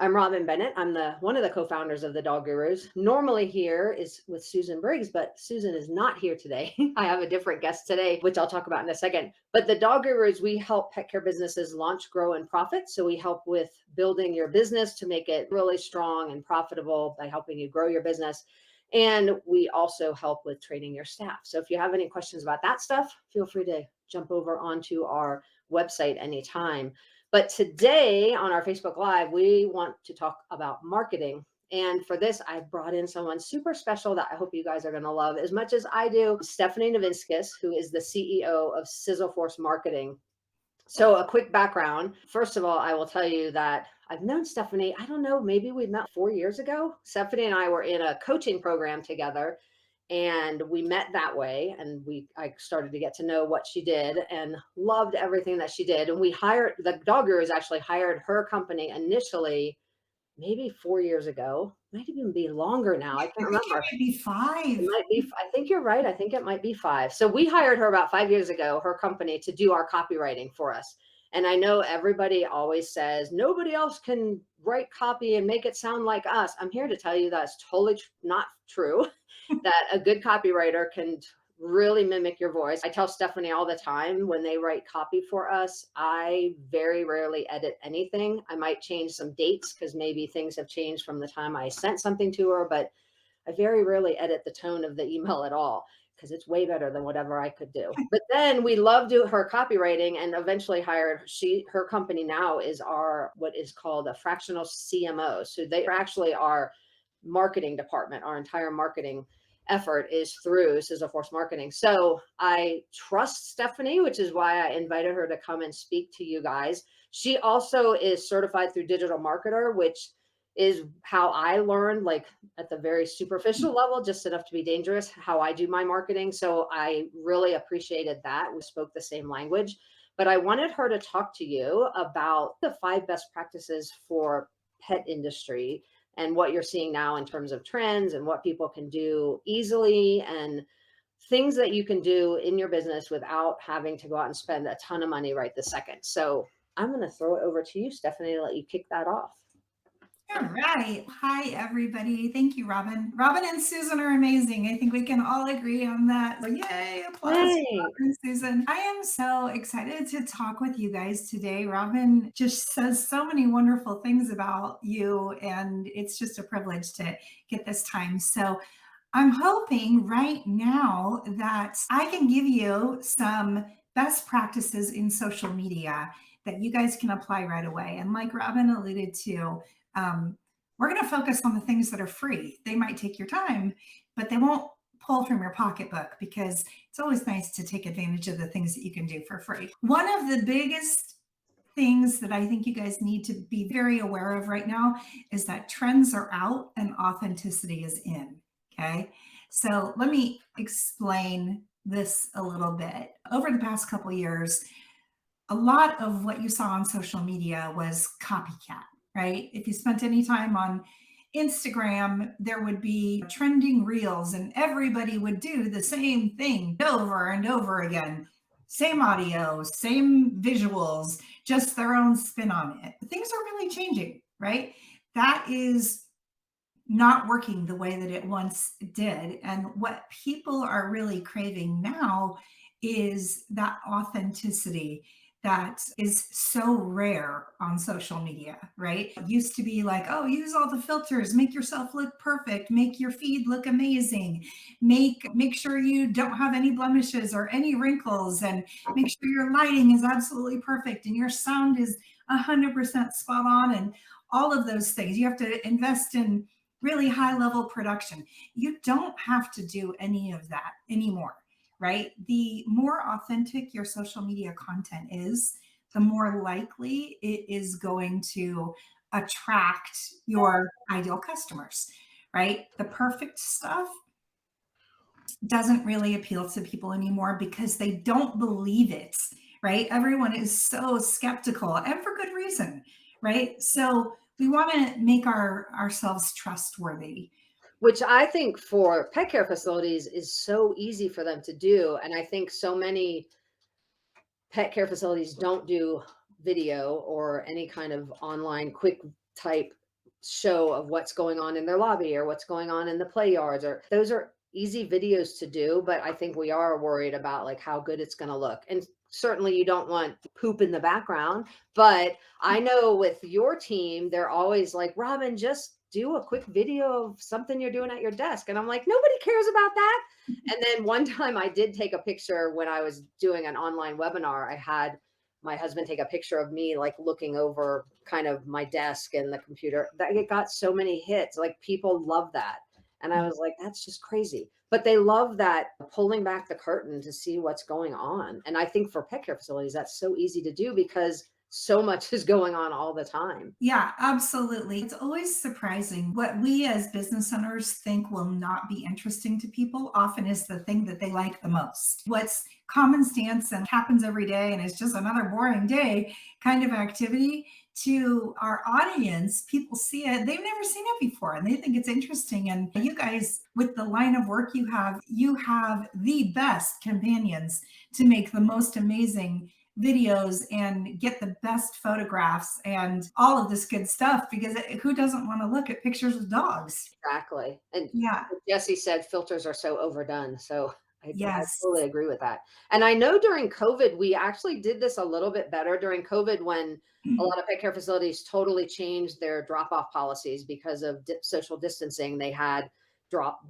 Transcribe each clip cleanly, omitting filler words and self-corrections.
I'm Robin Bennett. I'm the one of the co-founders of the Dog Gurus. Normally here is with Susan Briggs, but Susan is not here today. I have a different guest today, which I'll talk about in a second. But the Dog Gurus, we help pet care businesses launch, grow, and profit. So we help with building your business to make it really strong and profitable by helping you grow your business. And we also help with training your staff. So if you have any questions about that stuff, feel free to jump over onto our website anytime. But today on our Facebook Live, we want to talk about marketing. And for this, I brought in someone super special that I hope you guys are going to love as much as I do. Stephanie Novinskis, who is the CEO of Sizzle Force Marketing. So a quick background. First of all, I will tell you that I've known Stephanie, I don't know, maybe we met 4 years ago. Stephanie and I were in a coaching program together and we met that way, and I started to get to know what she did and loved everything that she did. And we hired the Dog Gurus actually hired her company initially maybe 4 years ago. Might even be longer now. I I can't think it remember. might be It 5. might be, I think you're right. I think it might be 5. So we hired her about 5 years ago, her company, to do our copywriting for us. And I know everybody always says nobody else can write copy and make it sound like us. I'm here to tell you that's totally not true, that a good copywriter can really mimic your voice. I tell Stephanie all the time when they write copy for us, I very rarely edit anything. I might change some dates because maybe things have changed from the time I sent something to her, but I very rarely edit the tone of the email at all because it's way better than whatever I could do. But then we love do her copywriting and eventually hired her company now is our what is called a fractional CMO. So they are actually our marketing department. Our entire marketing effort is through Sizzle Force Marketing. So I trust Stephanie, which is why I invited her to come and speak to you guys. She also is certified through Digital Marketer, which is how I learned, like at the very superficial level, just enough to be dangerous, how I do my marketing. So I really appreciated that. We spoke the same language. But I wanted her to talk to you about the 5 best practices for pet industry and what you're seeing now in terms of trends and what people can do easily and things that you can do in your business without having to go out and spend a ton of money right this second. So I'm going to throw it over to you, Stephanie, to let you kick that off. All right. Hi, everybody. Thank you, Robin. Robin and Susan are amazing. I think we can all agree on that. So, yay, applause for Hey. Robin and Susan. I am so excited to talk with you guys today. Robin just says so many wonderful things about you, and it's just a privilege to get this time. So, I'm hoping right now that I can give you some best practices in social media that you guys can apply right away. And like Robin alluded to, um, we're going to focus on the things that are free. They might take your time, but they won't pull from your pocketbook because it's always nice to take advantage of the things that you can do for free. One of the biggest things that I think you guys need to be very aware of right now is that trends are out and authenticity is in. Okay. So let me explain this a little bit. Over the past couple of years, a lot of what you saw on social media was copycat, right? If you spent any time on Instagram, there would be trending reels and everybody would do the same thing over and over again. Same audio, same visuals, just their own spin on it. Things are really changing, right? That is not working the way that it once did. And what people are really craving now is that authenticity that is so rare on social media, right? It used to be like, oh, use all the filters, make yourself look perfect, make your feed look amazing, make sure you don't have any blemishes or any wrinkles, and make sure your lighting is absolutely perfect and your sound is 100% spot on, and all of those things. You have to invest in really high level production. You don't have to do any of that anymore, right? The more authentic your social media content is, the more likely it is going to attract your ideal customers, right? The perfect stuff doesn't really appeal to people anymore because they don't believe it, right? Everyone is so skeptical and for good reason, right? So we want to make ourselves trustworthy. Which I think for pet care facilities is so easy for them to do. And I think so many pet care facilities don't do video or any kind of online quick type show of what's going on in their lobby or what's going on in the play yards, or those are easy videos to do, but I think we are worried about like how good it's going to look. And certainly you don't want poop in the background, but I know with your team they're always like, Robin, just do a quick video of something you're doing at your desk. And I'm like, nobody cares about that. And then one time I did take a picture when I was doing an online webinar. I had my husband take a picture of me like looking over kind of my desk and the computer. That it got so many hits. Like people love that. And I was like, that's just crazy. But they love that pulling back the curtain to see what's going on. And I think for pet care facilities, that's so easy to do because so much is going on all the time. Yeah, absolutely. It's always surprising what we as business owners think will not be interesting to people often is the thing that they like the most. What's common stance and happens every day and it's just another boring day kind of activity to our audience, people see it, they've never seen it before and they think it's interesting. And you guys, with the line of work you have the best companions to make the most amazing videos and get the best photographs and all of this good stuff because who doesn't want to look at pictures of dogs? Exactly. And Yeah. Jesse said filters are so overdone. So I Yes. totally agree with that. And I know during COVID, we actually did this a little bit better during COVID when a lot of pet care facilities totally changed their drop off policies because of social distancing. They had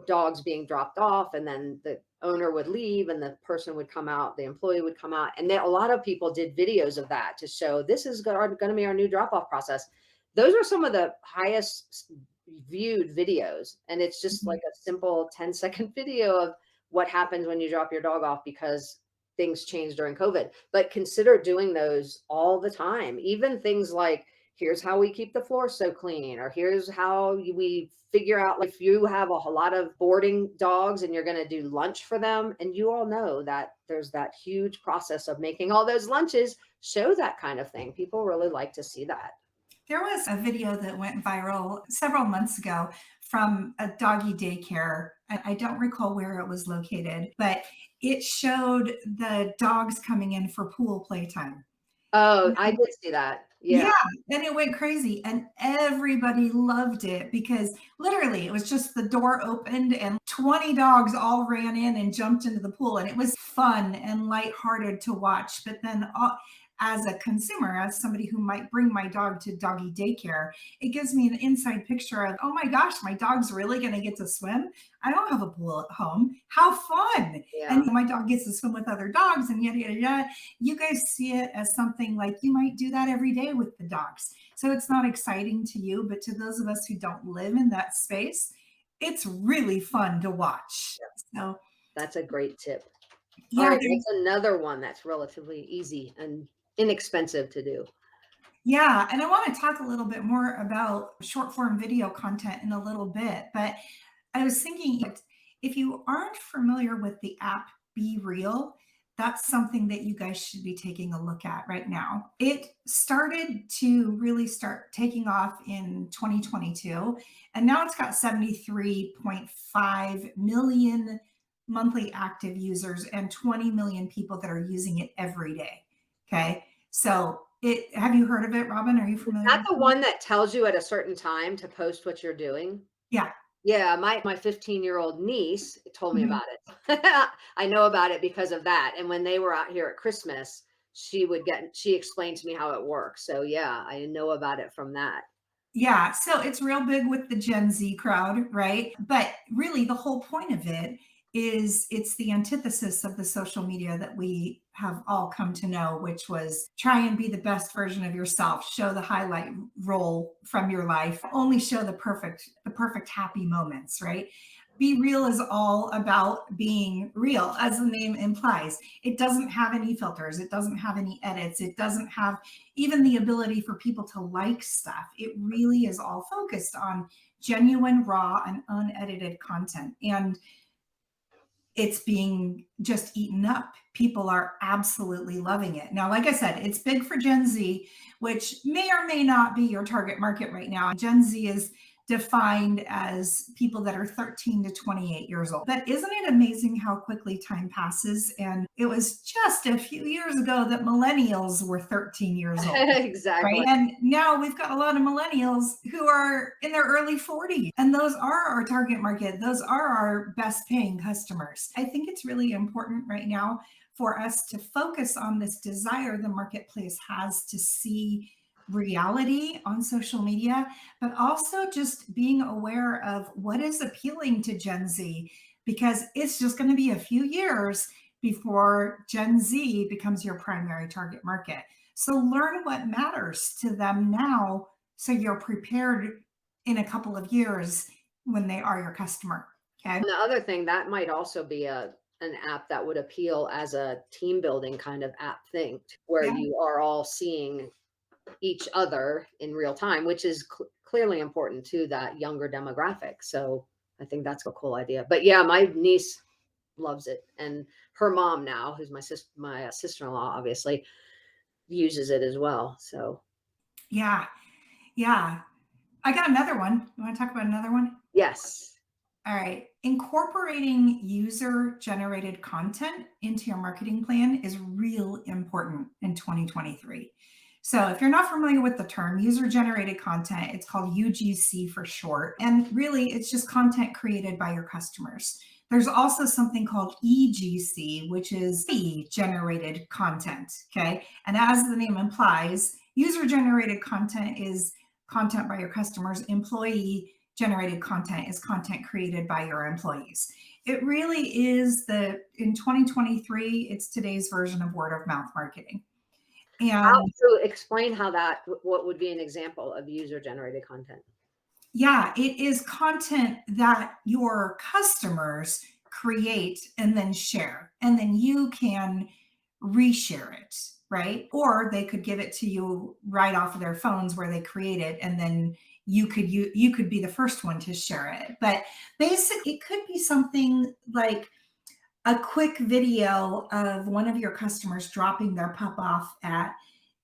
dogs being dropped off, and then the owner would leave and the person would come out, the employee would come out. And a lot of people did videos of that to show this is going to be our new drop off process. Those are some of the highest viewed videos. And it's just like a simple 10-second video of what happens when you drop your dog off because things changed during COVID. But consider doing those all the time. Even things like, here's how we keep the floor so clean, or here's how we figure out like, if you have a lot of boarding dogs and you're going to do lunch for them. And you all know that there's that huge process of making all those lunches. Show that kind of thing. People really like to see that. There was a video that went viral several months ago from a doggy daycare. I don't recall where it was located, but it showed the dogs coming in for pool playtime. Oh, I did see that. Yeah. Yeah, and it went crazy, and everybody loved it because literally it was just the door opened and 20 dogs all ran in and jumped into the pool, and it was fun and lighthearted to watch. But then, as a consumer, as somebody who might bring my dog to doggy daycare, it gives me an inside picture of, oh my gosh, my dog's really going to get to swim. I don't have a pool at home. How fun! Yeah. And my dog gets to swim with other dogs, and yada yada yada. You guys see it as something like you might do that every day with the dogs. So it's not exciting to you, but to those of us who don't live in that space, it's really fun to watch. So That's a great tip. All yeah, right, what's another one that's relatively easy and inexpensive to do? yeah, and I want to talk a little bit more about short form video content in a little bit, but I was thinking if you aren't familiar with the app Be Real, that's something that you guys should be taking a look at right now. It started to really start taking off in 2022, and now it's got 73.5 million monthly active users and 20 million people that are using it every day. Okay. So it have you heard of it, Robin? Are you Is familiar that with the it? one that tells you at a certain time to post what you're doing? Yeah. Yeah, my 15-year-old niece told me Mhm. about it. I know about it because of that, and when they were out here at Christmas, she explained to me how it works. So, yeah, I know about it from that. Yeah, so it's real big with the Gen Z crowd, right? But really, the whole point of it is it's the antithesis of the social media that we have all come to know, which was try and be the best version of yourself, show the highlight roll from your life, only show the perfect happy moments, right? Be Real is all about being real, as the name implies. It doesn't have any filters, it doesn't have any edits, it doesn't have even the ability for people to like stuff. It really is all focused on genuine, raw, and unedited content. And it's being just eaten up. People are absolutely loving it. Now, like I said, it's big for Gen Z, which may or may not be your target market right now. Gen Z is defined as people that are 13 to 28 years old. But isn't it amazing how quickly time passes? And it was just a few years ago that millennials were 13 years old. Exactly. Right. And now we've got a lot of millennials who are in their early 40s, and those are our target market. Those are our best paying customers. I think it's really important right now for us to focus on this desire the marketplace has to see reality on social media, but also just being aware of what is appealing to Gen Z, because it's just going to be a few years before Gen Z becomes your primary target market. So learn what matters to them now so you're prepared in a couple of years when they are your customer. Okay. And the other thing that might also be an app that would appeal as a team building kind of app thing, where Yeah. you are all seeing each other in real time, which is clearly important to that younger demographic. So I think that's a cool idea. But yeah, my niece loves it, and her mom now, who's my sister-in-law, obviously uses it as well. So Yeah. Yeah. I got another one. You want to talk about another one? yes. All right. Incorporating user generated content into your marketing plan is real important in 2023. So, if you're not familiar with the term user generated content, it's called UGC for short. And really, it's just content created by your customers. There's also something called EGC, which is generated content. Okay. And as the name implies, user generated content is content by your customers. Employee generated content is content created by your employees. It really is in 2023, it's today's version of word of mouth marketing. How And to explain how that, what would be an example of user generated content? yeah, it is content that your customers create and then share, and then you can reshare it, right? Or they could give it to you right off of their phones where they create it, and then you could be the first one to share it. But basically, it could be something like a quick video of one of your customers dropping their pup off at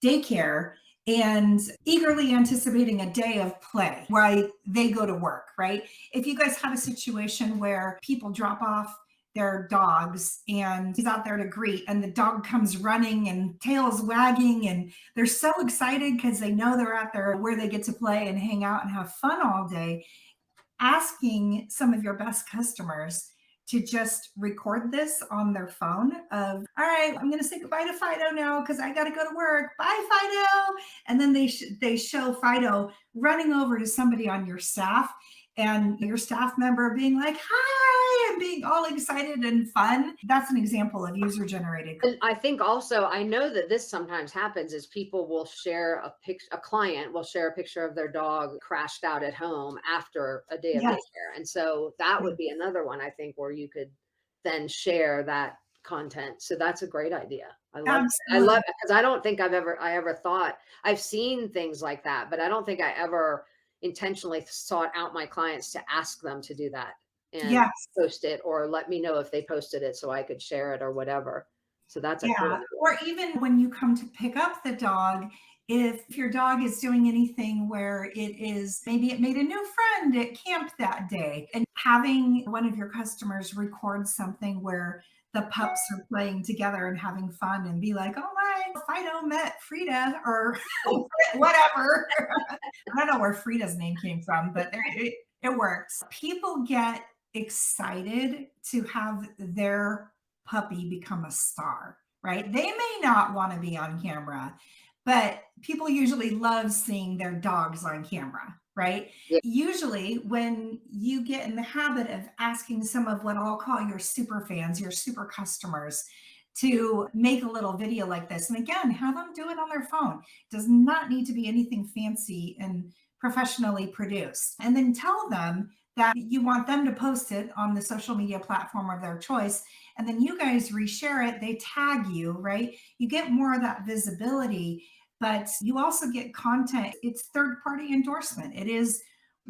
daycare and eagerly anticipating a day of play while they go to work, right? If you guys have a situation where people drop off their dogs and he's out there to greet, and the dog comes running and tails wagging, and they're so excited because they know they're out there where they get to play and hang out and have fun all day, asking some of your best customers to just record this on their phone of, all right, I'm going to say goodbye to Fido now because I got to go to work. Bye, Fido. And then they show Fido running over to somebody on your staff, and your staff member being like, hi, and being all excited and fun. That's an example of user generated. And I think also, I know that this sometimes happens is people will share a client will share a picture of their dog crashed out at home after a day of Yes. daycare. And so that would be another one, I think, where you could then share that content. So that's a great idea. I love Absolutely. it because I don't think I ever thought. I've seen things like that, but I don't think I ever intentionally sought out my clients to ask them to do that and Yes. post it, or let me know if they posted it so I could share it or whatever. So that's a cool Yeah. idea. Or even when you come to pick up the dog, if your dog is doing anything where maybe it made a new friend at camp that day, and having one of your customers record something where the pups are playing together and having fun, and be like, oh my, Fido met Frida or whatever. I don't know where Frida's name came from, but it works. People get excited to have their puppy become a star, right? They may not want to be on camera, but people usually love seeing their dogs on camera, right? Yeah. Usually, when you get in the habit of asking some of what I'll call your super fans, your super customers, to make a little video like this, and again, have them do it on their phone. It does not need to be anything fancy and professionally produced. And then tell them that you want them to post it on the social media platform of their choice, and then you guys reshare it, they tag you, right? You get more of that visibility, but you also get content. It's third party endorsement. It is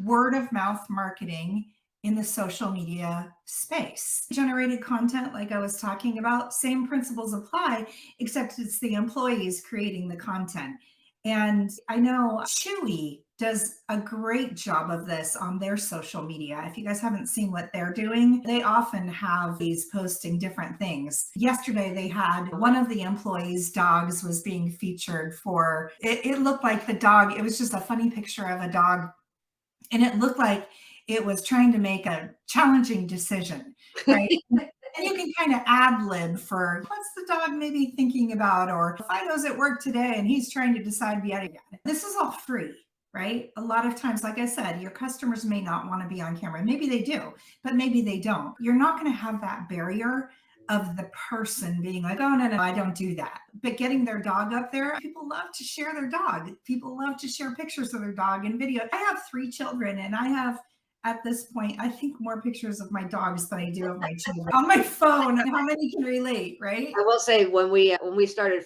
word of mouth marketing in the social media space. Generated content, like I was talking about, same principles apply, except it's the employees creating the content. And I know Chewy does a great job of this on their social media. If you guys haven't seen what they're doing, they often have these posting different things. Yesterday, they had one of the employees' dogs was being featured for it looked like the dog, it was just a funny picture of a dog, and it looked like it was trying to make a challenging decision, right? And you can kind of ad lib for what's the dog maybe thinking about, or Fido's at work today and he's trying to decide yada yada. This is all free, right? A lot of times, like I said, your customers may not want to be on camera. Maybe they do, but maybe they don't. You're not going to have that barrier of the person being like, oh, no, no, I don't do that. But getting their dog up there, people love to share their dog. People love to share pictures of their dog and video. I have 3 children, and I have, at this point, I think more pictures of my dogs than I do of my children on my phone. How many can relate, right? I will say when we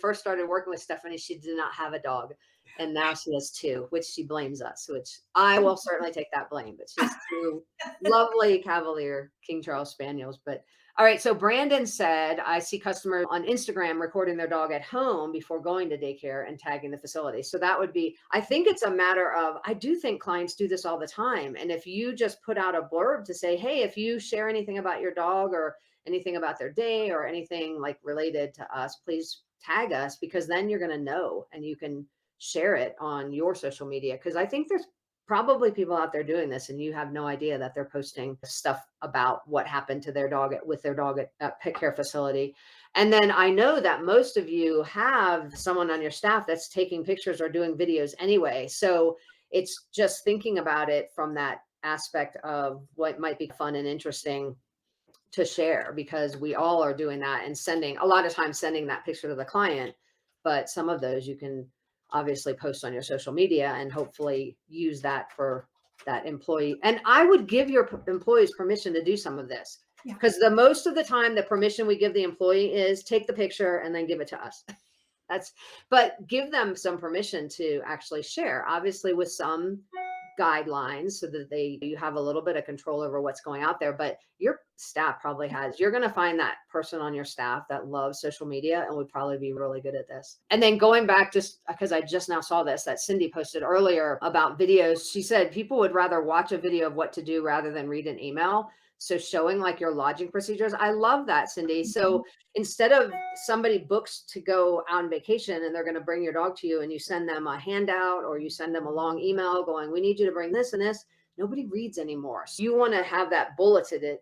first started working with Stephanie, she did not have a dog, and now she has two, which she blames us. Which I will certainly take that blame. But she has two lovely Cavalier King Charles Spaniels. But all right, so Brandon said, I see customers on Instagram recording their dog at home before going to daycare and tagging the facility. So that would be, I think it's a matter of, I do think clients do this all the time. And if you just put out a blurb to say, hey, if you share anything about your dog or anything about their day or anything like related to us, please tag us, because then you're going to know and you can share it on your social media. Because I think there's probably people out there doing this and you have no idea that they're posting stuff about what happened to their dog with their dog at pet care facility. And then I know that most of you have someone on your staff that's taking pictures or doing videos anyway. So it's just thinking about it from that aspect of what might be fun and interesting to share, because we all are doing that and sending a lot of times sending that picture to the client. But some of those you can obviously post on your social media and hopefully use that for that employee. And I would give your employees permission to do some of this, Yeah. because the most of the time the permission we give the employee is take the picture and then give it to us. That's, but give them some permission to actually share, obviously with some guidelines so that you have a little bit of control over what's going out there. But your staff probably has, you're going to find that person on your staff that loves social media and would probably be really good at this. And then going back, just because I just now saw this that Cindy posted earlier about videos, she said people would rather watch a video of what to do rather than read an email. So showing like your lodging procedures. I love that, Cindy. So instead of somebody books to go on vacation and they're going to bring your dog to you and you send them a handout or you send them a long email going, we need you to bring this and this, nobody reads anymore. So you want to have that bulleted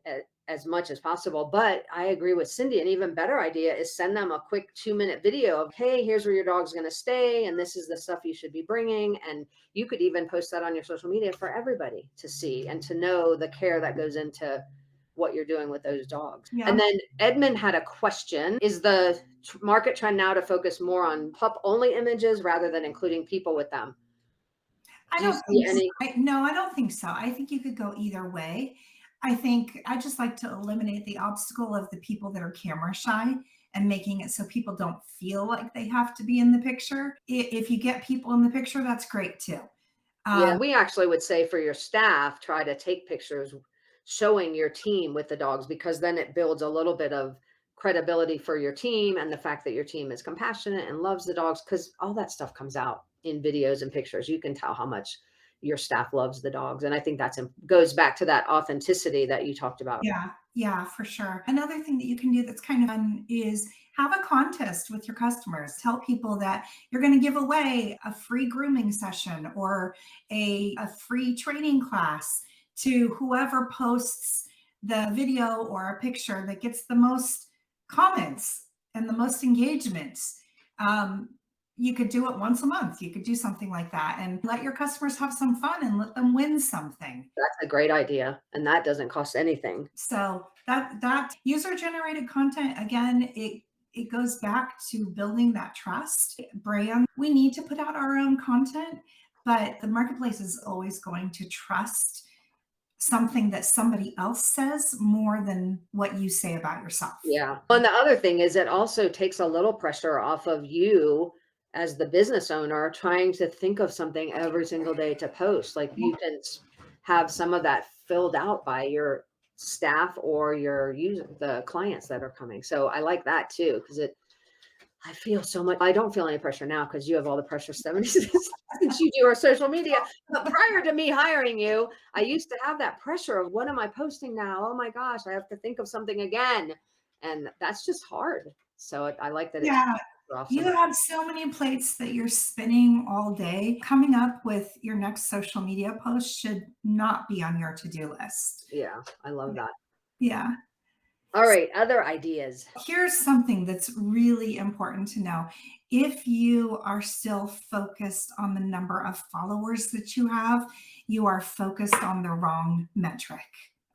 as much as possible. But I agree with Cindy. An even better idea is send them a quick 2-minute video of, hey, here's where your dog's going to stay. And this is the stuff you should be bringing. And you could even post that on your social media for everybody to see and to know the care that goes into what you're doing with those dogs. Yeah. And then Edmund had a question. Is the market trend now to focus more on pup only images rather than including people with them? I Do you don't see think so. any? No, I don't think so. I think you could go either way. I think I just like to eliminate the obstacle of the people that are camera shy and making it so people don't feel like they have to be in the picture. If you get people in the picture, that's great too. Yeah, Um, we actually would say for your staff, try to take pictures showing your team with the dogs, because then it builds a little bit of credibility for your team and the fact that your team is compassionate and loves the dogs, because all that stuff comes out in videos and pictures. You can tell how much your staff loves the dogs. And I think that's goes back to that authenticity that you talked about. Yeah, yeah, for sure. Another thing that you can do that's kind of fun is have a contest with your customers. Tell people that you're going to give away a free grooming session or a free training class to whoever posts the video or a picture that gets the most comments and the most engagements. Um, you could do it once a month. You could do something like that and let your customers have some fun and let them win something. That's a great idea. And that doesn't cost anything. So that user generated content, again, it goes back to building that trust brand. We need to put out our own content, but the marketplace is always going to trust something that somebody else says more than what you say about yourself. Yeah. And the other thing is it also takes a little pressure off of you as the business owner trying to think of something every single day to post. Like you can have some of that filled out by your staff or your user, the clients that are coming. So I like that too, because it I feel so much. I don't feel any pressure now because you have all the pressure stemming since you do our social media. But prior to me hiring you, I used to have that pressure of what am I posting now? Oh my gosh, I have to think of something again. And that's just hard. So I like that it's Yeah, off you some. have so many plates that you're spinning all day. Coming up with your next social media post should not be on your to-do list. Yeah, I love that. Yeah. All right, other ideas. Here's something that's really important to know. If you are still focused on the number of followers that you have, you are focused on the wrong metric.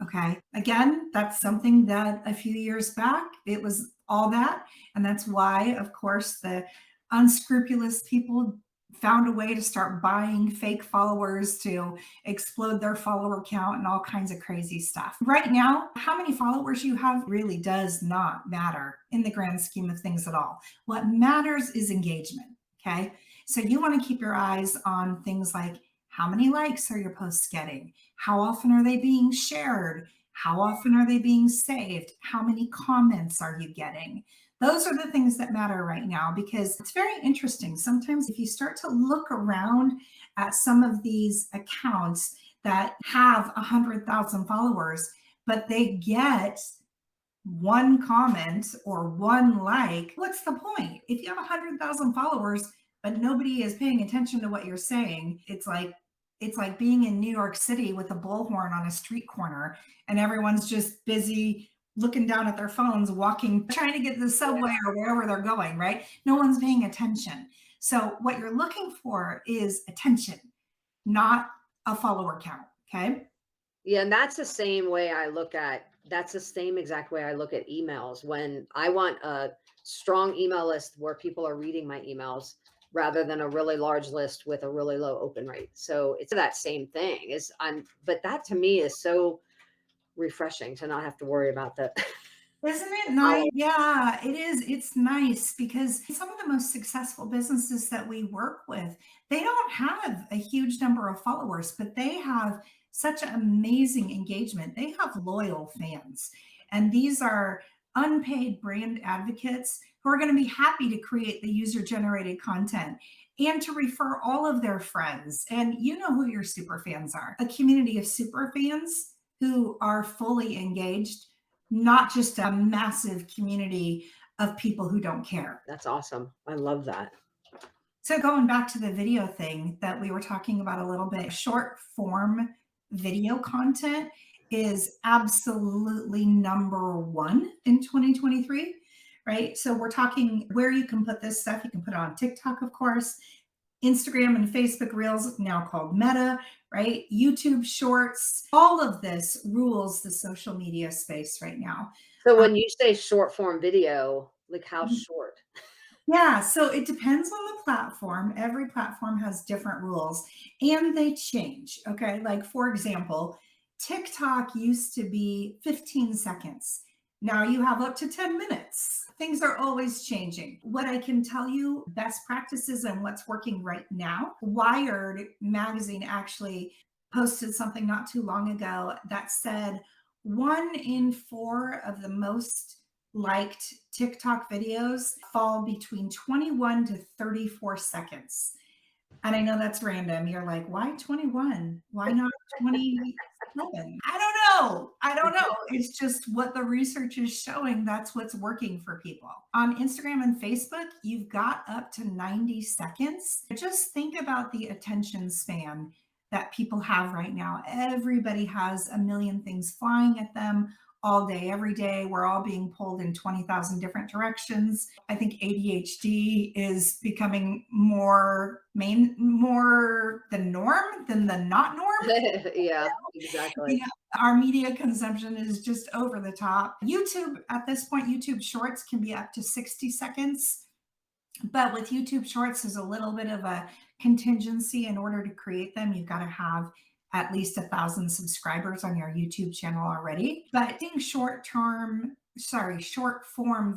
Okay. Again, that's something that a few years back, it was all that. And that's why, of course, the unscrupulous people found a way to start buying fake followers to explode their follower count and all kinds of crazy stuff. Right now, how many followers you have really does not matter in the grand scheme of things at all. What matters is engagement. Okay. So you want to keep your eyes on things like how many likes are your posts getting? How often are they being shared? How often are they being saved? How many comments are you getting? Those are the things that matter right now because it's very interesting. Sometimes, if you start to look around at some of these accounts that have 100,000 followers, but they get one comment or one like, what's the point? If you have 100,000 followers, but nobody is paying attention to what you're saying, it's like being in New York City with a bullhorn on a street corner and everyone's just busy looking down at their phones, walking, trying to get to the subway or wherever they're going, right? No one's paying attention. So what you're looking for is attention, not a follower count. Okay. Yeah, and that's the same way I look at that's the same exact way I look at emails when I want a strong email list where people are reading my emails rather than a really large list with a really low open rate. So it's that same thing is but that to me is so refreshing to not have to worry about that. Isn't it nice? Yeah, it is. It's nice because some of the most successful businesses that we work with, they don't have a huge number of followers, but they have such amazing engagement. They have loyal fans. And these are unpaid brand advocates who are going to be happy to create the user generated content and to refer all of their friends. And you know who your super fans are, a community of super fans who are fully engaged, not just a massive community of people who don't care. That's awesome. I love that. So, going back to the video thing that we were talking about a little bit, short form video content is absolutely number one in 2023, right? So, we're talking where you can put this stuff. You can put it on TikTok, of course, Instagram and Facebook Reels, now called Meta, right? YouTube Shorts, all of this rules the social media space right now. So when you say short form video, like how short? Yeah, so it depends on the platform. Every platform has different rules and they change. Okay. Like, for example, TikTok used to be 15 seconds. Now you have up to 10 minutes. Things are always changing. What I can tell you, best practices and what's working right now, Wired magazine actually posted something not too long ago that said 1 in 4 of the most liked TikTok videos fall between 21 to 34 seconds. And I know that's random. You're like, why 21? Why not 27? I don't know. I don't know. It's just what the research is showing. That's what's working for people. On Instagram and Facebook, you've got up to 90 seconds. Just think about the attention span that people have right now. Everybody has a million things flying at them all day, every day. We're all being pulled in 20,000 different directions. I think ADHD is becoming more the norm than the not norm. Yeah, exactly. Yeah, our media consumption is just over the top. YouTube, at this point, YouTube Shorts can be up to 60 seconds. But with YouTube Shorts, there's a little bit of a contingency. In order to create them, you've got to have at least 1,000 subscribers on your YouTube channel already. But I think short form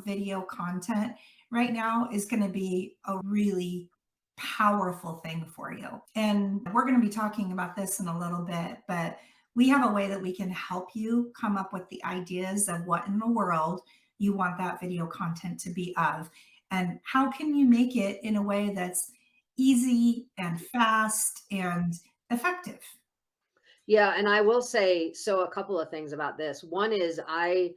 video content right now is going to be a really powerful thing for you. And we're going to be talking about this in a little bit, but we have a way that we can help you come up with the ideas of what in the world you want that video content to be of. And how can you make it in a way that's easy and fast and effective? Yeah, and I will say, so a couple of things about this. One is I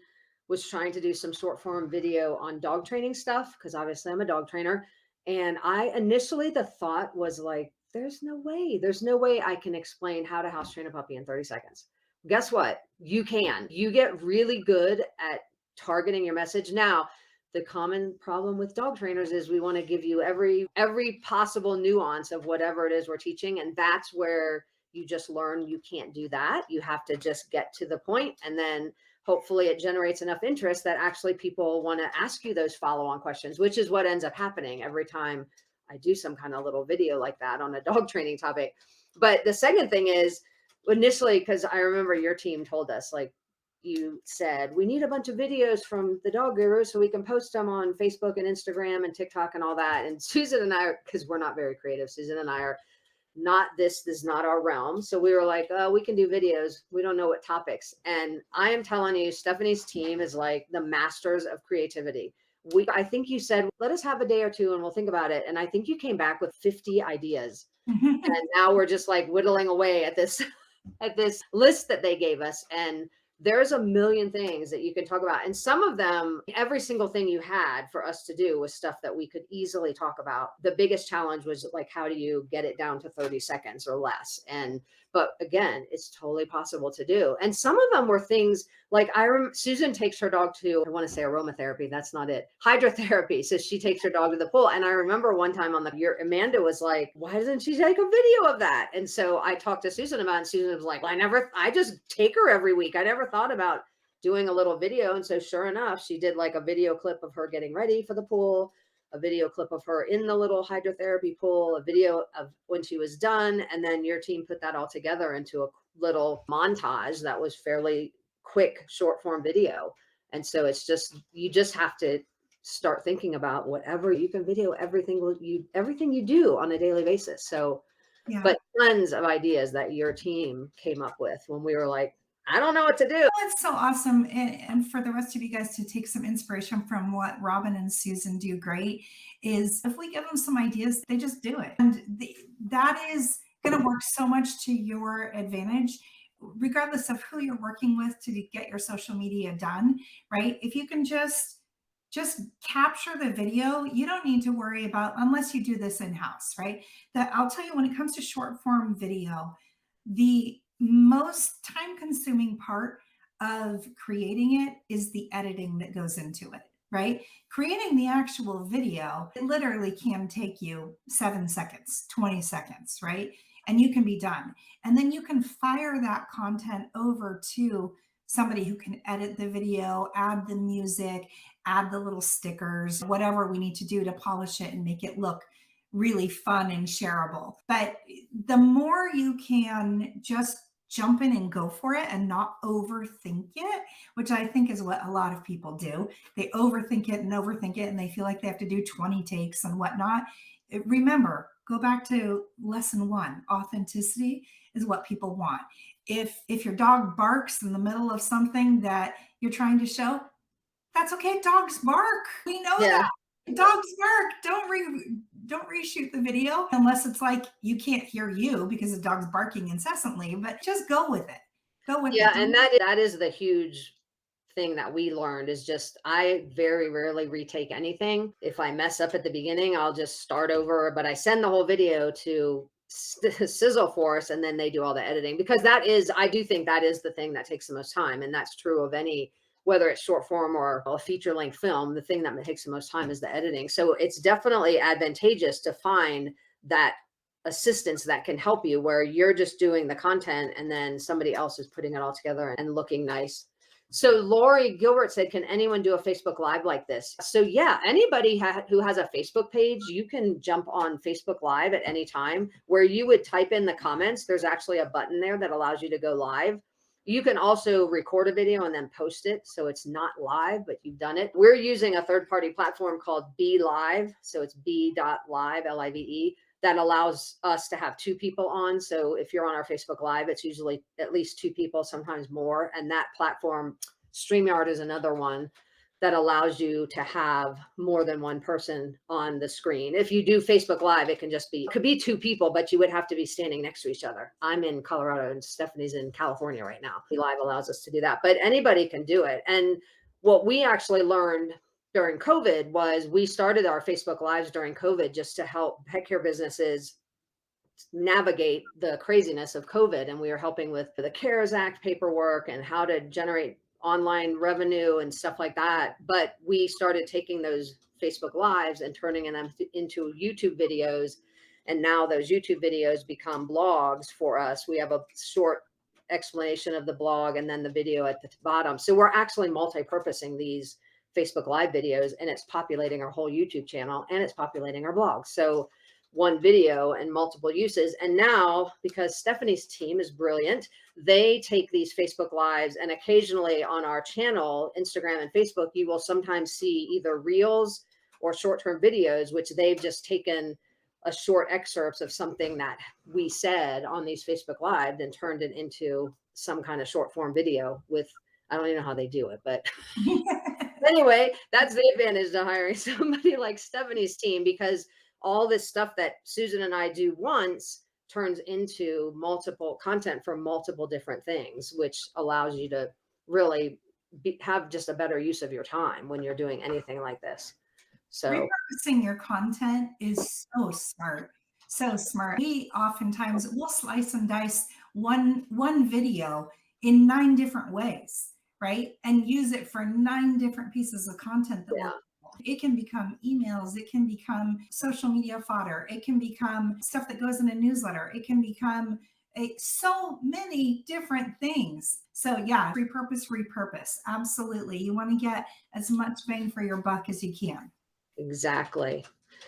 was trying to do some short form video on dog training stuff because obviously I'm a dog trainer. And I initially, the thought was like, there's no way I can explain how to house train a puppy in 30 seconds. Guess what? You can. You get really good at targeting your message. Now, the common problem with dog trainers is we want to give you every possible nuance of whatever it is we're teaching, and that's where you just learn you can't do that. You have to just get to the point, and then hopefully it generates enough interest that actually people want to ask you those follow-on questions, which is what ends up happening every time I do some kind of little video like that on a dog training topic. But the second thing is, initially, because I remember your team told us, like, you said we need a bunch of videos from the dog guru so we can post them on Facebook and Instagram and TikTok and all that. And Susan and I, because we're not very creative, Susan and I are not, this is not our realm. So we were like, oh, we can do videos. We don't know what topics. And I am telling you, Stephanie's team is like the masters of creativity. I think you said, let us have a day or two and we'll think about it. And I think you came back with 50 ideas. And now we're just like whittling away at this at this list that they gave us. And there's a million things that you can talk about. And some of them, every single thing you had for us to do was stuff that we could easily talk about. The biggest challenge was like, how do you get it down to 30 seconds or less? But again, it's totally possible to do. And some of them were things like Susan takes her dog to, I want to say aromatherapy. That's not it. Hydrotherapy. So she takes her dog to the pool. And I remember one time on the year, Amanda was like, why doesn't she take a video of that? And so I talked to Susan about it, and Susan was like, well, I just take her every week. I never thought about doing a little video. And so sure enough, she did like a video clip of her getting ready for the pool, a video clip of her in the little hydrotherapy pool, a video of when she was done. And then your team put that all together into a little montage that was fairly quick, short form video. And so it's just, you just have to start thinking about whatever you can video, everything you do on a daily basis. So, Yeah. but tons of ideas that your team came up with when we were like, I don't know what to do. Oh, it's so awesome. And for the rest of you guys to take some inspiration from what Robin and Susan do great is if we give them some ideas, they just do it. And that is going to work so much to your advantage, regardless of who you're working with to get your social media done, right? If you can just capture the video, you don't need to worry about, unless you do this in-house, right? That I'll tell you, when it comes to short form video, the most time consuming part of creating it is the editing that goes into it, right? Creating the actual video, it literally can take you 7 seconds, 20 seconds, right? And you can be done. And then you can fire that content over to somebody who can edit the video, add the music, add the little stickers, whatever we need to do to polish it and make it look really fun and shareable. But the more you can just jump in and go for it and not overthink it, which I think is what a lot of people do. They overthink it and overthink it, and they feel like they have to do 20 takes and whatnot. Remember, go back to lesson one. Authenticity is what people want. If your dog barks in the middle of something that you're trying to show, that's okay. Dogs bark. We know Yeah. that. Dogs bark. Don't reshoot the video unless it's like you can't hear you because the dog's barking incessantly, but just go with it. Go with it. Yeah, and that is the huge thing that we learned is just I very rarely retake anything. If I mess up at the beginning, I'll just start over, but I send the whole video to Sizzle Force and then they do all the editing because I do think that is the thing that takes the most time. And that's true of any, whether it's short form or a feature length film, the thing that takes the most time is the editing. So it's definitely advantageous to find that assistance that can help you where you're just doing the content and then somebody else is putting it all together and looking nice. So Lori Gilbert said, can anyone do a Facebook Live like this? So yeah, anybody who has a Facebook page, you can jump on Facebook Live at any time where you would type in the comments. There's actually a button there that allows you to go live. You can also record a video and then post it. So it's not live, but you've done it. We're using a third-party platform called Be Live. So it's b.live, Live, that allows us to have two people on. So if you're on our Facebook Live, it's usually at least two people, sometimes more. And that platform, StreamYard is another one. that allows you to have more than one person on the screen. If you do Facebook Live, it can just be, it could be two people, but you would have to be standing next to each other. I'm in Colorado and Stephanie's in California right now. Live allows us to do that, but anybody can do it. And what we actually learned during COVID was we started our Facebook Lives during COVID just to help pet care businesses navigate the craziness of COVID. And we were helping with the CARES Act paperwork and how to generate online revenue and stuff like that. But we started taking those Facebook Lives and turning them into YouTube videos. And now those YouTube videos become blogs for us. We have a short explanation of the blog and then the video at the bottom. So we're actually multi-purposing these Facebook Live videos, and it's populating our whole YouTube channel and it's populating our blog. So one video and multiple uses. And now, because Stephanie's team is brilliant, they take these Facebook Lives, and occasionally on our channel, Instagram and Facebook, you will sometimes see either reels or short-term videos, which they've just taken a short excerpts of something that we said on these Facebook Live and turned it into some kind of short form video with, I don't even know how they do it, but anyway, that's the advantage to hiring somebody like Stephanie's team, because all this stuff that Susan and I do once turns into multiple content for multiple different things, which allows you to really have just a better use of your time when you're doing anything like this. So Repurposing your content is so smart. So smart. We oftentimes will slice and dice one video in 9 different ways, right? And use it for 9 different pieces of content that yeah, will, it can become emails, it can become social media fodder, it can become stuff that goes in a newsletter, it can become so many different things. So yeah, repurpose. Absolutely. You want to get as much bang for your buck as you can. exactly.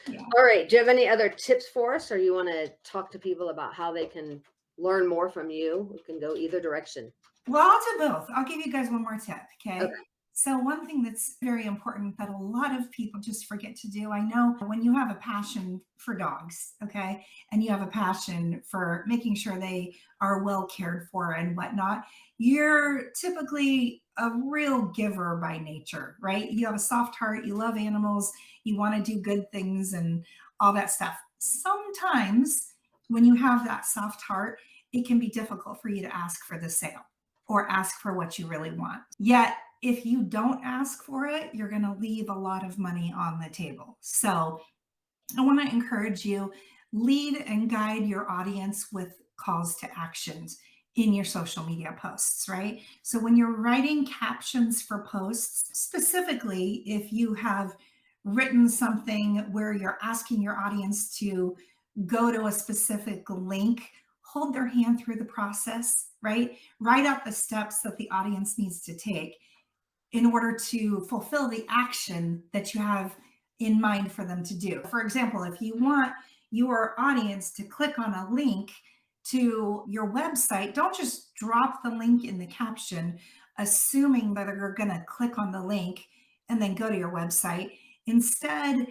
Yeah. All right. Do you have any other tips for us, or you want to talk to people about how they can learn more from you? We can go either direction. Well, I'll do both. I'll give you guys one more tip. Okay. Okay. So, one thing that's very important that a lot of people just forget to do, I know when you have a passion for dogs, okay, and you have a passion for making sure they are well cared for and whatnot, you're typically a real giver by nature, right? You have a soft heart, you love animals, you want to do good things and all that stuff. Sometimes when you have that soft heart, it can be difficult for you to ask for the sale or ask for what you really want. Yet, if you don't ask for it, you're going to leave a lot of money on the table. So, I want to encourage you, lead and guide your audience with calls to actions in your social media posts, right? So when you're writing captions for posts, specifically if you have written something where you're asking your audience to go to a specific link, hold their hand through the process, right? Write out the steps that the audience needs to take in order to fulfill the action that you have in mind for them to do. For example, if you want your audience to click on a link to your website, don't just drop the link in the caption, assuming that they're going to click on the link and then go to your website. Instead,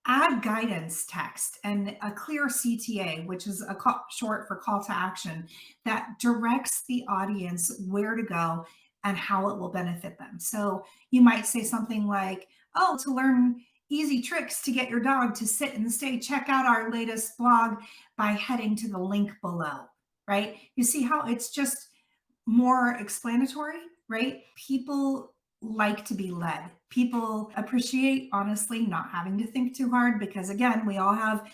add guidance text and a clear CTA, which is a short for call to action, that directs the audience where to go and how it will benefit them. So you might say something like, oh, to learn easy tricks to get your dog to sit and stay, check out our latest blog by heading to the link below, right? You see how it's just more explanatory, right? People like to be led. People appreciate, honestly, not having to think too hard because, again, we all have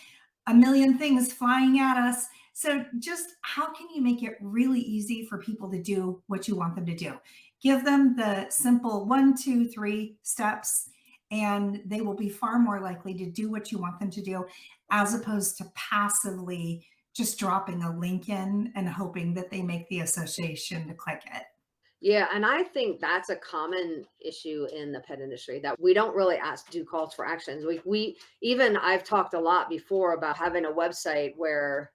a million things flying at us. So just how can you make it really easy for people to do what you want them to do? Give them the simple 1, 2, 3 steps, and they will be far more likely to do what you want them to do, as opposed to passively just dropping a link in and hoping that they make the association to click it. Yeah, and I think that's a common issue in the pet industry, that we don't really do calls for actions. We even, I've talked a lot before about having a website where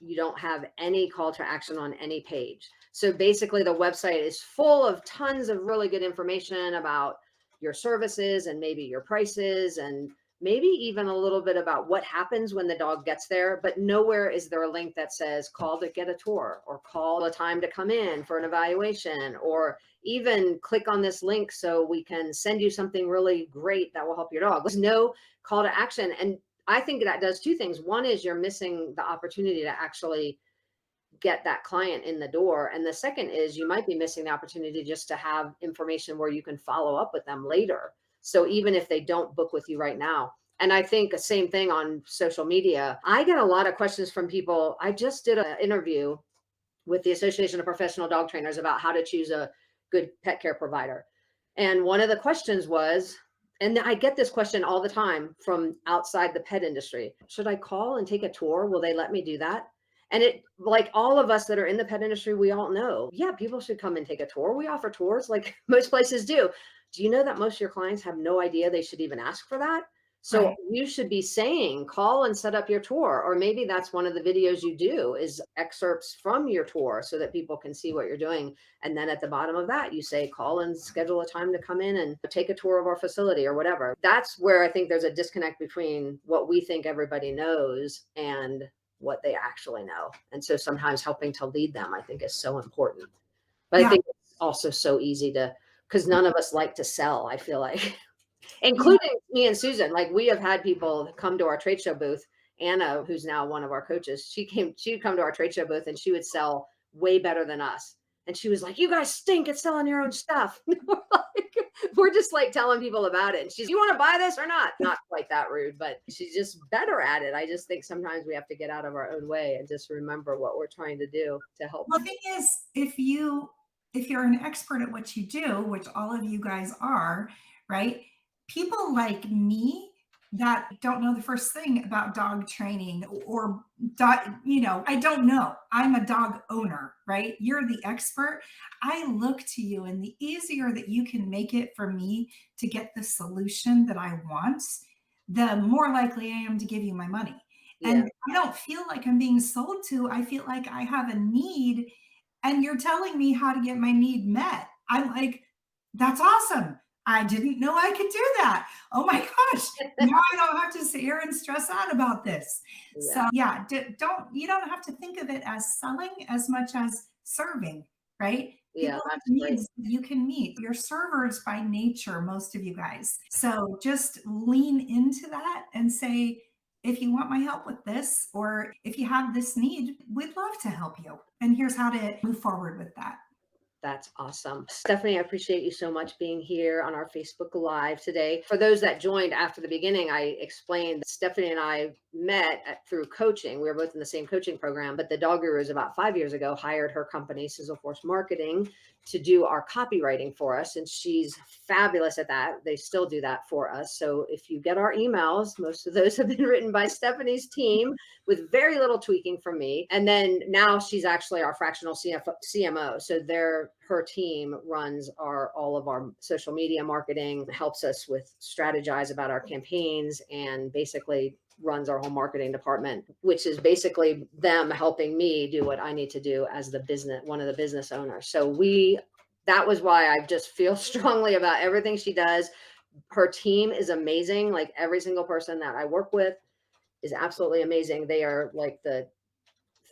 you don't have any call to action on any page. So basically the website is full of tons of really good information about your services and maybe your prices and maybe even a little bit about what happens when the dog gets there, but nowhere is there a link that says call to get a tour or call a time to come in for an evaluation, or even click on this link so we can send you something really great that will help your dog. There's no call to action. And I think that does two things. One is you're missing the opportunity to actually get that client in the door. And the second is you might be missing the opportunity just to have information where you can follow up with them later. So even if they don't book with you right now. And I think the same thing on social media. I get a lot of questions from people. I just did an interview with the Association of Professional Dog Trainers about how to choose a good pet care provider. And one of the questions was, and I get this question all the time from outside the pet industry, should I call and take a tour? Will they let me do that? And it, like all of us that are in the pet industry, we all know, yeah, people should come and take a tour. We offer tours like most places do. Do you know that most of your clients have no idea they should even ask for that? So Right. you should be saying, call and set up your tour. Or maybe that's one of the videos you do is excerpts from your tour so that people can see what you're doing. And then at the bottom of that, you say, call and schedule a time to come in and take a tour of our facility or whatever. That's where I think there's a disconnect between what we think everybody knows and what they actually know. And so sometimes helping to lead them, I think, is so important. But I Yeah. think it's also so easy to, because none of us like to sell, I feel like. Yeah. Including me and Susan. Like we have had people come to our trade show booth. Anna, who's now one of our coaches, she'd come to our trade show booth and she would sell way better than us. And she was like, "You guys stink at selling your own stuff." We're just like telling people about it. And she's, "You want to buy this or not?" Not quite that rude, but she's just better at it. I just think sometimes we have to get out of our own way and just remember what we're trying to do to help. Well, the thing is, if you're an expert at what you do, which all of you guys are, right? People like me that don't know the first thing about dog training or dog, I don't know. I'm a dog owner, right? You're the expert. I look to you, and the easier that you can make it for me to get the solution that I want, the more likely I am to give you my money. Yeah. And I don't feel like I'm being sold to. I feel like I have a need and you're telling me how to get my need met. I'm like, that's awesome. I didn't know I could do that. Oh my gosh. Now I don't have to sit here and stress out about this. Yeah. So yeah, you don't have to think of it as selling as much as serving, right? Yeah. People have That's great. needs that you can meet. You're servers by nature, most of you guys. So just lean into that and say, if you want my help with this, or if you have this need, we'd love to help you. And here's how to move forward with that. That's awesome. Stephanie, I appreciate you so much being here on our Facebook Live today. For those that joined after the beginning, I explained that Stephanie and I met through coaching. We were both in the same coaching program, but the Dog Gurus about 5 years ago hired her company, Sizzle Force Marketing, to do our copywriting for us. And she's fabulous at that. They still do that for us. So if you get our emails, most of those have been written by Stephanie's team with very little tweaking from me. And then now she's actually our fractional CMO. So her team runs all of our social media marketing, helps us with strategize about our campaigns, and basically runs our whole marketing department, which is basically them helping me do what I need to do as one of the business owners. So that was why I just feel strongly about everything she does. Her team is amazing. Like every single person that I work with is absolutely amazing. They are like the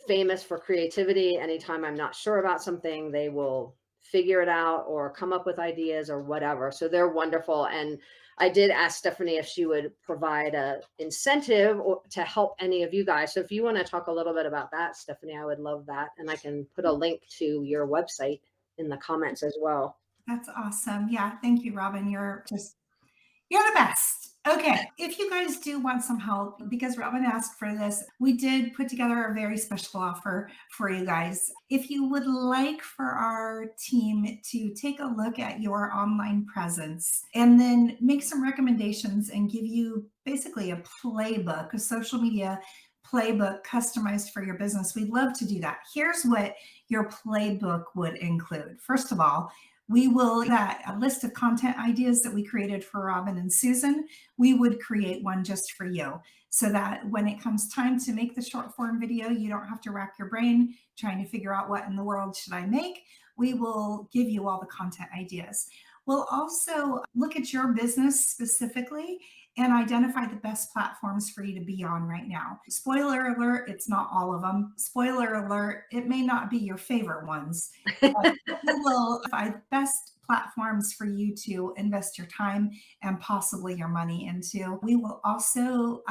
famous for creativity. Anytime I'm not sure about something, they will figure it out or come up with ideas or whatever. So they're wonderful. And I did ask Stephanie if she would provide a incentive to help any of you guys. So if you want to talk a little bit about that, Stephanie, I would love that. And I can put a link to your website in the comments as well. That's awesome. Yeah. Thank you, Robin. You're the best. Okay. If you guys do want some help, because Robin asked for this, we did put together a very special offer for you guys. If you would like for our team to take a look at your online presence and then make some recommendations and give you basically a playbook, a social media playbook customized for your business, we'd love to do that. Here's what your playbook would include. First of all, we will that a list of content ideas that we created for Robin and Susan. We would create one just for you so that when it comes time to make the short form video, you don't have to rack your brain trying to figure out what in the world should I make. We will give you all the content ideas. We'll also look at your business specifically and identify the best platforms for you to be on right now. Spoiler alert, it's not all of them. Spoiler alert, it may not be your favorite ones, but we will find best platforms for you to invest your time and possibly your money into. We will also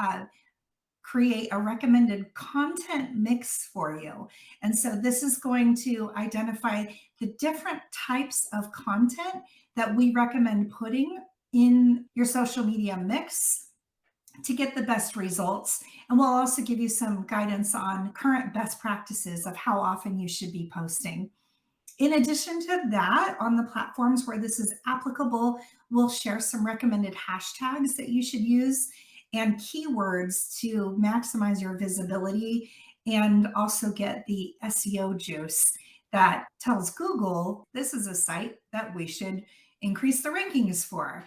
create a recommended content mix for you. And so this is going to identify the different types of content that we recommend putting in your social media mix to get the best results. And we'll also give you some guidance on current best practices of how often you should be posting. In addition to that, on the platforms where this is applicable, we'll share some recommended hashtags that you should use and keywords to maximize your visibility and also get the SEO juice that tells Google this is a site that we should increase the rankings for.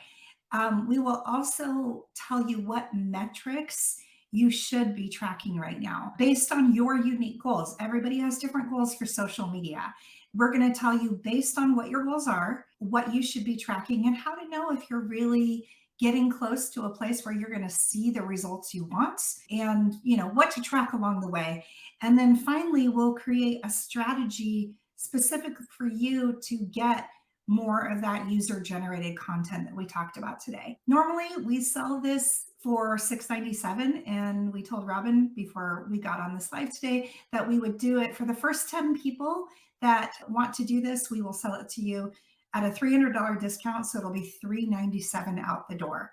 We will also tell you what metrics you should be tracking right now based on your unique goals. Everybody has different goals for social media. We're going to tell you based on what your goals are, what you should be tracking, and how to know if you're really getting close to a place where you're going to see the results you want and what to track along the way. And then finally, we'll create a strategy specific for you to get more of that user generated content that we talked about today. Normally, we sell this for $6.97, and we told Robin before we got on this live today that we would do it for the first 10 people that want to do this. We will sell it to you at a $300 discount, so it'll be $397 out the door.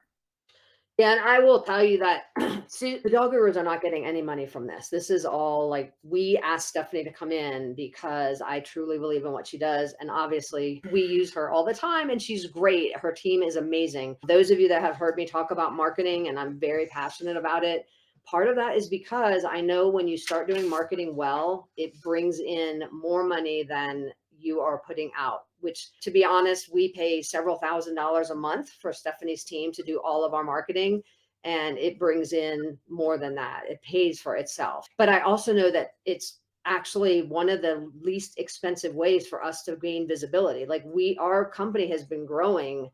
Yeah, and I will tell you that see, the dog gurus are not getting any money from this. This is all like we asked Stephanie to come in because I truly believe in what she does. And obviously, we use her all the time and she's great. Her team is amazing. Those of you that have heard me talk about marketing, and I'm very passionate about it, part of that is because I know when you start doing marketing well, it brings in more money than you are putting out, which to be honest, we pay several $1,000s a month for Stephanie's team to do all of our marketing. And it brings in more than that. It pays for itself. But I also know that it's actually one of the least expensive ways for us to gain visibility. Like our company has been growing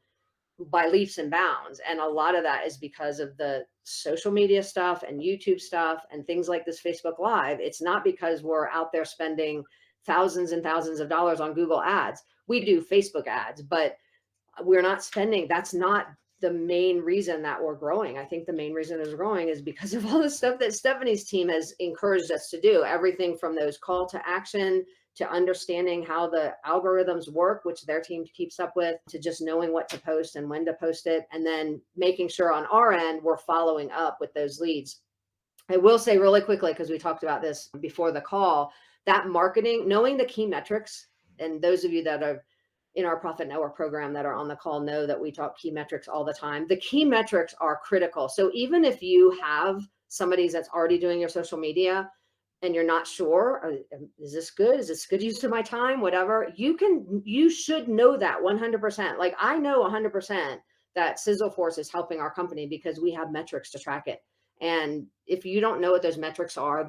by leaps and bounds. And a lot of that is because of the social media stuff and YouTube stuff and things like this Facebook Live. It's not because we're out there spending thousands and thousands of dollars on Google ads. We do Facebook ads, but we're not spending. That's not the main reason that we're growing. I think the main reason is growing is because of all the stuff that Stephanie's team has encouraged us to do. Everything from those call to action to understanding how the algorithms work, which their team keeps up with, to just knowing what to post and when to post it, and then making sure on our end we're following up with those leads. I will say really quickly, because we talked about this before the call, that marketing, knowing the key metrics, and those of you that are in our Profit Network program that are on the call know that we talk key metrics all the time. The key metrics are critical. So even if you have somebody that's already doing your social media and you're not sure, is this good? Is this good use of my time? Whatever, you should know that 100%. Like I know 100% that Sizzleforce is helping our company because we have metrics to track it. And if you don't know what those metrics are,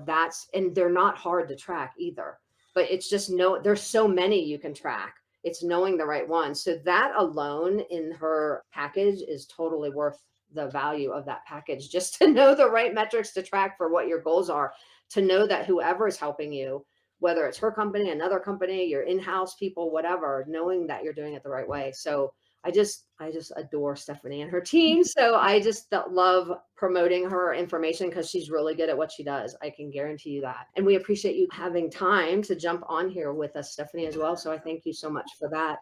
and they're not hard to track either, but it's just there's so many you can track. It's knowing the right one. So that alone in her package is totally worth the value of that package, just to know the right metrics to track for what your goals are, to know that whoever is helping you, whether it's her company, another company, your in-house people, whatever, knowing that you're doing it the right way. So I just adore Stephanie and her team. So I just love promoting her information because she's really good at what she does. I can guarantee you that. And we appreciate you having time to jump on here with us, Stephanie, as well. So I thank you so much for that.